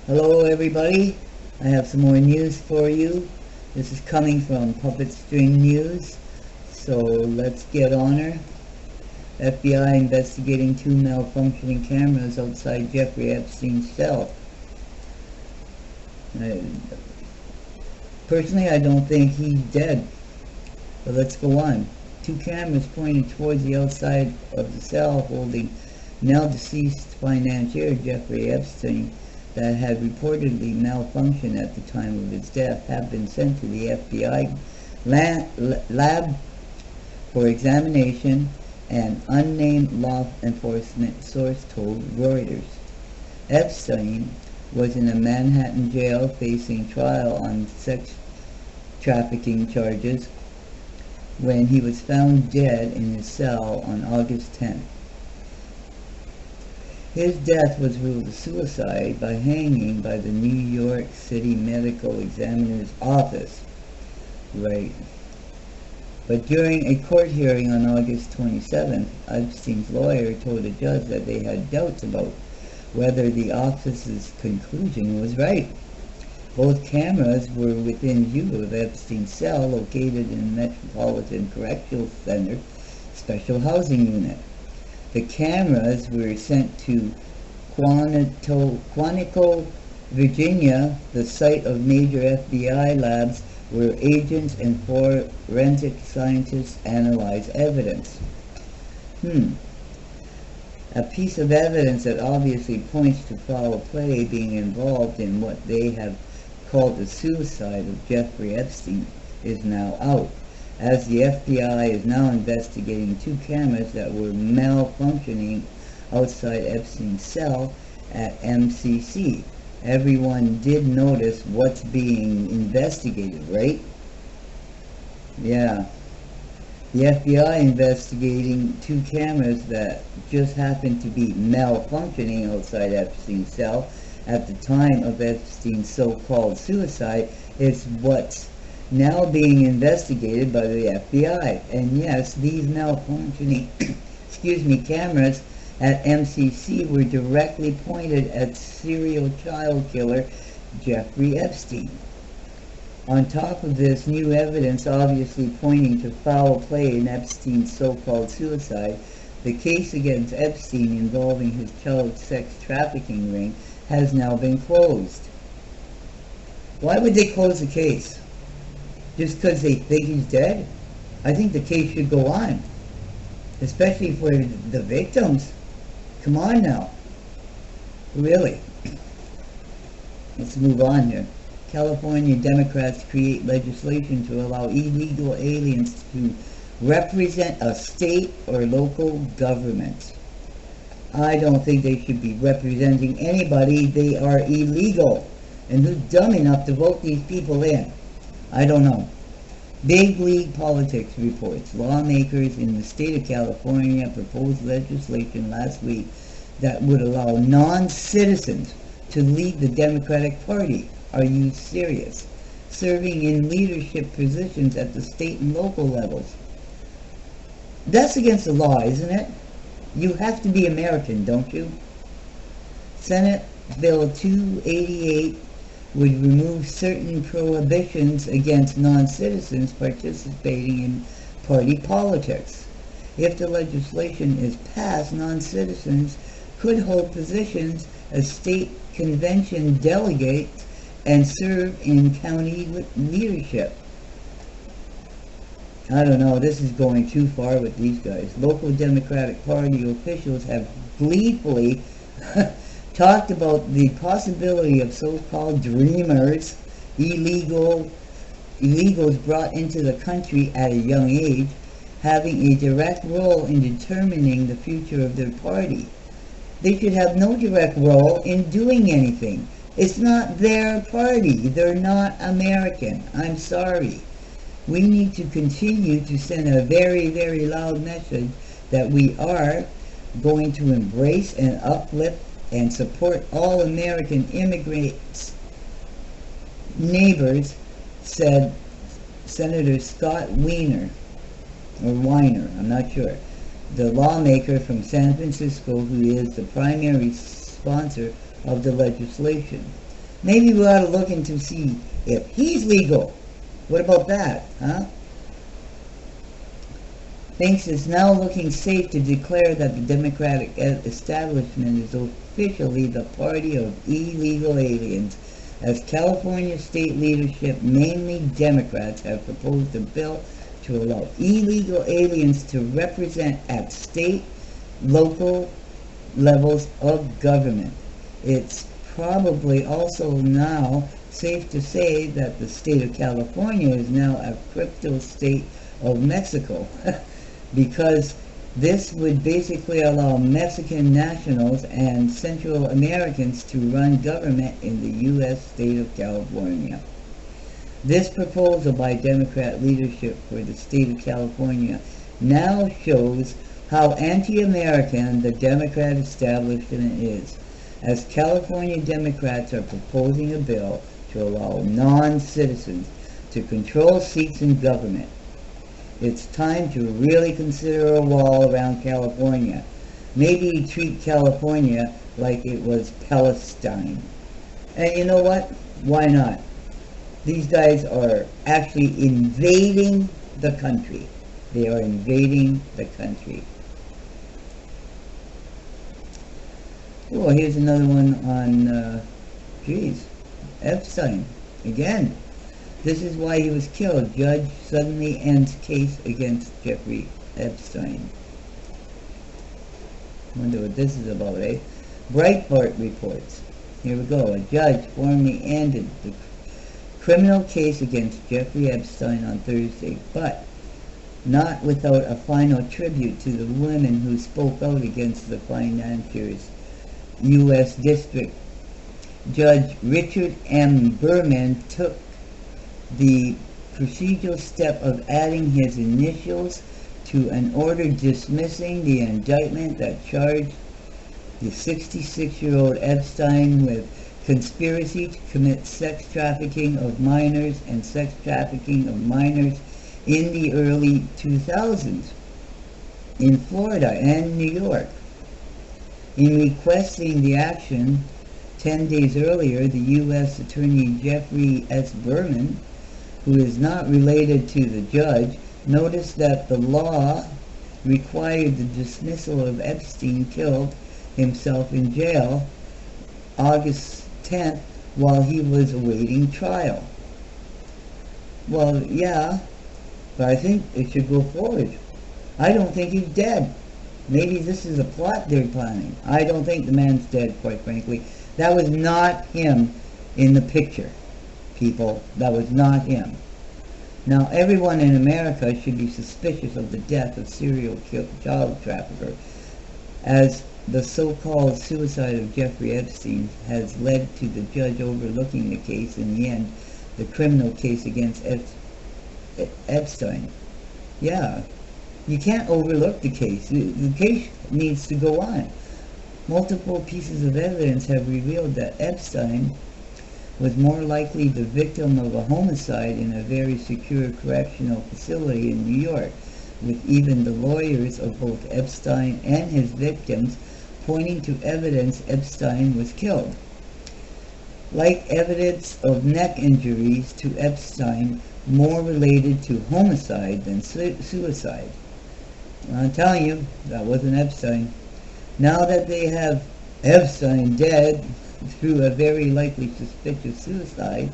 Hello everybody, I have some more news for you. This is coming from Puppet String News, so let's get on her. FBI investigating two malfunctioning cameras outside Jeffrey Epstein's cell. I, Personally, I don't think he's dead, but let's go on. Two cameras pointed towards the outside of the cell holding now deceased financier Jeffrey Epstein that had reportedly malfunctioned at the time of his death have been sent to the FBI lab for examination, an unnamed law enforcement source told Reuters. Epstein was in a Manhattan jail facing trial on sex trafficking charges when he was found dead in his cell on August 10th. His death was ruled a suicide by hanging by the New York City Medical Examiner's Office. Right. But during a court hearing on August 27th, Epstein's lawyer told a judge that they had doubts about whether the office's conclusion was right. Both cameras were within view of Epstein's cell located in the Metropolitan Correctional Center Special Housing Unit. The cameras were sent to Quantico, Virginia, the site of major FBI labs where agents and forensic scientists analyze evidence. A piece of evidence that obviously points to foul play being involved in what they have called the suicide of Jeffrey Epstein is now out, as the FBI is now investigating two cameras that were malfunctioning outside Epstein's cell at MCC. Everyone did notice what's being investigated, right? Yeah. The FBI investigating two cameras that just happened to be malfunctioning outside Epstein's cell at the time of Epstein's so-called suicide is what's now being investigated by the FBI. And yes, these malfunctioning cameras at MCC were directly pointed at serial child killer Jeffrey Epstein. On top of this new evidence obviously pointing to foul play in Epstein's so-called suicide, the case against Epstein involving his child sex trafficking ring has now been closed. Why would they close the case? Just because they think he's dead? I think the case should go on, especially for the victims. Come on now. Really. Let's move on here. California Democrats create legislation to allow illegal aliens to represent a state or local government. I don't think they should be representing anybody. They are illegal. And who's dumb enough to vote these people in? I don't know. Big League Politics reports lawmakers in the state of California proposed legislation last week that would allow non-citizens to lead the Democratic Party. Are you serious? Serving in leadership positions at the state and local levels. That's against the law, isn't it? You have to be American, don't you? Senate Bill 288 would remove certain prohibitions against non-citizens participating in party politics. If the legislation is passed, non-citizens could hold positions as state convention delegates and serve in county leadership. I don't know, this is going too far with these guys. Local Democratic Party officials have gleefully talked about the possibility of so-called dreamers, illegals brought into the country at a young age, having a direct role in determining the future of their party. They should have no direct role in doing anything. It's not their party. They're not American. I'm sorry. We need to continue to send a very, very loud message that we are going to embrace and uplift and support all American immigrants' neighbors, said Senator Scott Weiner, I'm not sure, the lawmaker from San Francisco who is the primary sponsor of the legislation. Maybe we ought to look into see if he's legal. What about that, huh? Thinks it's now looking safe to declare that the Democratic establishment is officially the party of illegal aliens, as California state leadership, mainly Democrats, have proposed a bill to allow illegal aliens to represent at state, local levels of government. It's probably also now safe to say that the state of California is now a crypto state of Mexico. Because this would basically allow Mexican nationals and Central Americans to run government in the U.S. state of California. This proposal by Democrat leadership for the state of California now shows how anti-American the Democrat establishment is, as California Democrats are proposing a bill to allow non-citizens to control seats in government. It's time to really consider a wall around California. Maybe treat California like it was Palestine. And you know what? Why not? These guys are actually invading the country. They are invading the country. Oh, here's another one on, Epstein. Again. This is why he was killed. Judge suddenly ends case against Jeffrey Epstein. Wonder what this is about, eh? Breitbart reports. Here we go. A judge formally ended the criminal case against Jeffrey Epstein on Thursday, but not without a final tribute to the women who spoke out against the financiers. U.S. District Judge Richard M. Berman took the procedural step of adding his initials to an order dismissing the indictment that charged the 66-year-old Epstein with conspiracy to commit sex trafficking of minors and sex trafficking of minors in the early 2000s in Florida and New York. In requesting the action 10 days earlier, the U.S. Attorney Jeffrey S. Berman, who is not related to the judge, noticed that the law required the dismissal of Epstein killed himself in jail August 10th while he was awaiting trial. Well, yeah, but I think it should go forward. I don't think he's dead. Maybe this is a plot they're planning. I don't think the man's dead, quite frankly. That was not him in the picture. People, that was not him. Now, everyone in America should be suspicious of the death of serial child trafficker, as the so-called suicide of Jeffrey Epstein has led to the judge overlooking the case in the end, the criminal case against Epstein. Yeah, you can't overlook the case. The case needs to go on. Multiple pieces of evidence have revealed that Epstein was more likely the victim of a homicide in a very secure correctional facility in New York, with even the lawyers of both Epstein and his victims pointing to evidence Epstein was killed. Like evidence of neck injuries to Epstein, more related to homicide than suicide. I'm telling you, that wasn't Epstein. Now that they have Epstein dead through a very likely suspicious suicide,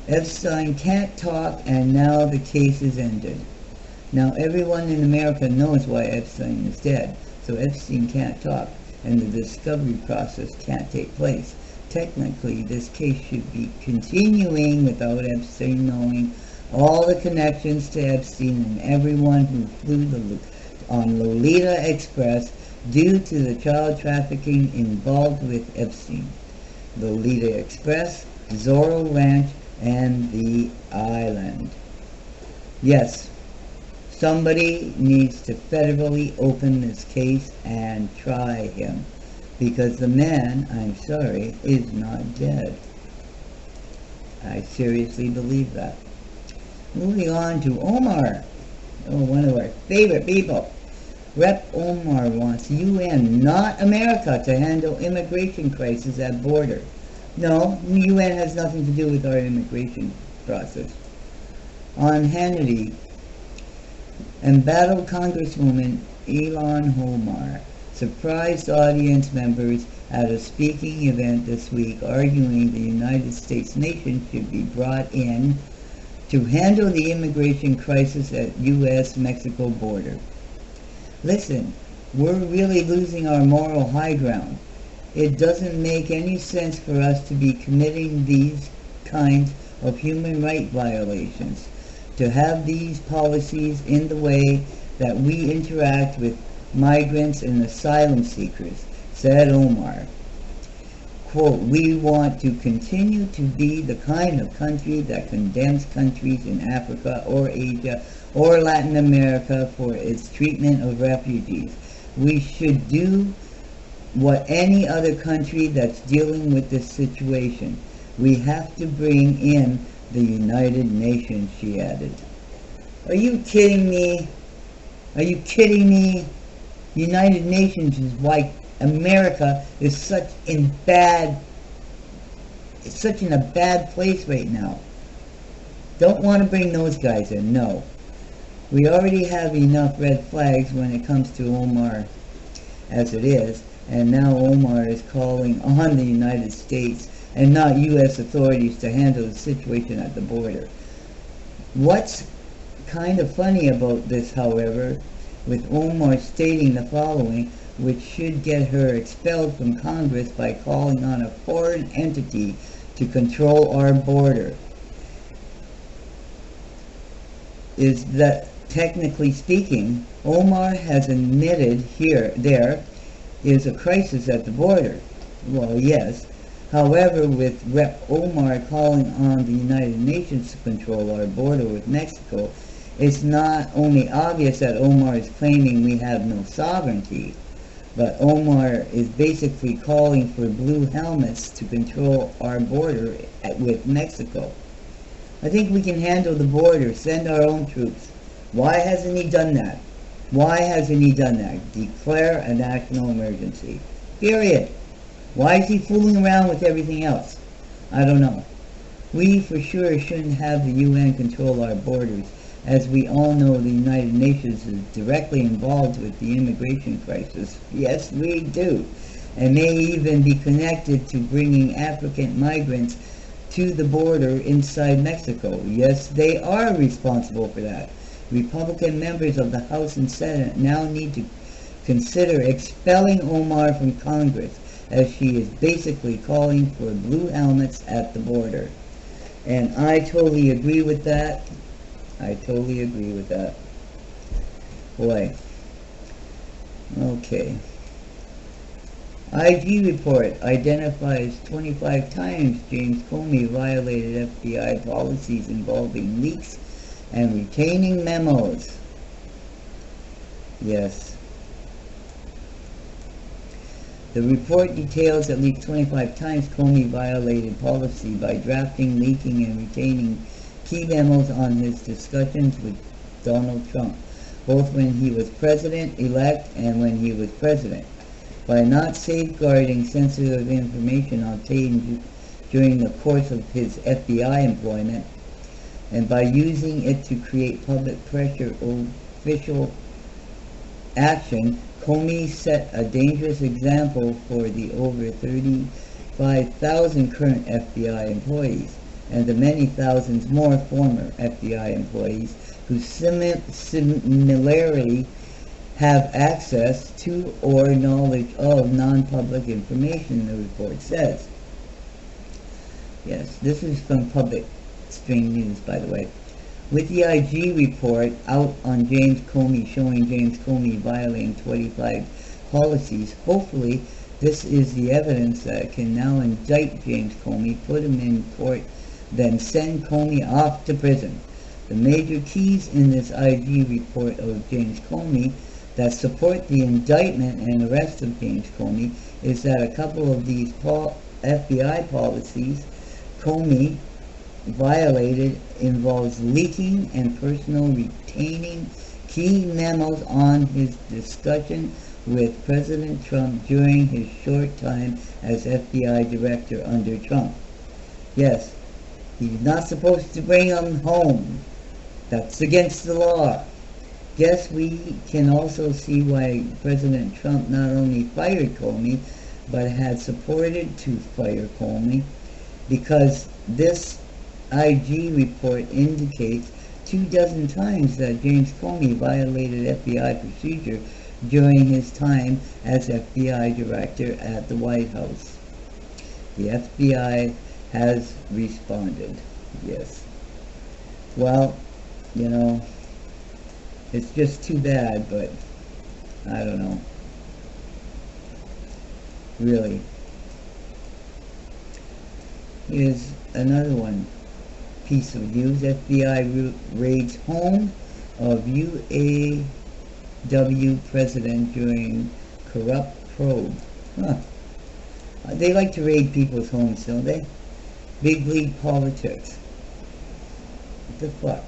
Epstein can't talk, and now the case is ended. Now everyone in America knows why Epstein is dead, so Epstein can't talk, and the discovery process can't take place. Technically, this case should be continuing without Epstein knowing all the connections to Epstein and everyone who flew on Lolita Express due to the child trafficking involved with Epstein. Lolita Express, Zorro Ranch, and the island. Yes, somebody needs to federally open this case and try him, because the man, I'm sorry, is not dead. I seriously believe that. Moving on to Omar. Oh, one of our favorite people. Rep. Omar wants UN, not America, to handle immigration crisis at border. No, the UN has nothing to do with our immigration process. On Hannity, embattled Congresswoman Ilhan Omar surprised audience members at a speaking event this week, arguing the United States nation should be brought in to handle the immigration crisis at U.S.-Mexico border. Listen, we're really losing our moral high ground. It doesn't make any sense for us to be committing these kinds of human rights violations, to have these policies in the way that we interact with migrants and asylum seekers, said Omar. Quote, we want to continue to be the kind of country that condemns countries in Africa or Asia or Latin America for its treatment of refugees. We should do what any other country that's dealing with this situation. We have to bring in the United Nations, she added. Are you kidding me? Are you kidding me? United Nations is why America is such in a bad place right now. Don't want to bring those guys in, no. We already have enough red flags when it comes to Omar as it is, and now Omar is calling on the United States and not U.S. authorities to handle the situation at the border. What's kind of funny about this, however, with Omar stating the following, which should get her expelled from Congress by calling on a foreign entity to control our border, is that, technically speaking, Omar has admitted there is a crisis at the border. Well, yes. However, with Rep. Omar calling on the United Nations to control our border with Mexico, it's not only obvious that Omar is claiming we have no sovereignty, but Omar is basically calling for blue helmets to control our border with Mexico. I think we can handle the border, send our own troops. Why hasn't he done that? Why hasn't he done that? Declare a national emergency. Period. Why is he fooling around with everything else? I don't know. We for sure shouldn't have the UN control our borders. As we all know, the United Nations is directly involved with the immigration crisis. Yes, we do. And may even be connected to bringing African migrants to the border inside Mexico. Yes, they are responsible for that. Republican members of the House and Senate now need to consider expelling Omar from Congress, as she is basically calling for blue helmets at the border. And I totally agree with that. I totally agree with that. Boy. Okay. IG report identifies 25 times James Comey violated FBI policies involving leaks and retaining memos. Yes. The report details at least 25 times Comey violated policy by drafting, leaking, and retaining key memos on his discussions with Donald Trump, both when he was president-elect and when he was president, by not safeguarding sensitive information obtained during the course of his FBI employment, and by using it to create public pressure or official action. Comey set a dangerous example for the over 35,000 current FBI employees and the many thousands more former FBI employees who similarly have access to or knowledge of non-public information, the report says. Yes, this is from Public String News, by the way. With the IG report out on James Comey, showing James Comey violating 25 policies, hopefully this is the evidence that can now indict James Comey, put him in court, then send Comey off to prison. The major keys in this IG report of James Comey that support the indictment and arrest of James Comey is that a couple of these FBI policies Comey violated involves leaking and personal retaining key memos on his discussion with President Trump during his short time as FBI director under Trump. Yes, he's not supposed to bring them home. That's against the law. Guess we can also see why President Trump not only fired Comey, but had supported to fire Comey, because this IG report indicates 24 times that James Comey violated FBI procedure during his time as FBI director at the White House. The FBI has responded. Yes. Well, you know, it's just too bad, but I don't know. Really. Here's another one. Piece of news. FBI raids home of UAW president during corrupt probe. Huh. They like to raid people's homes, don't they? Big league politics. What the fuck?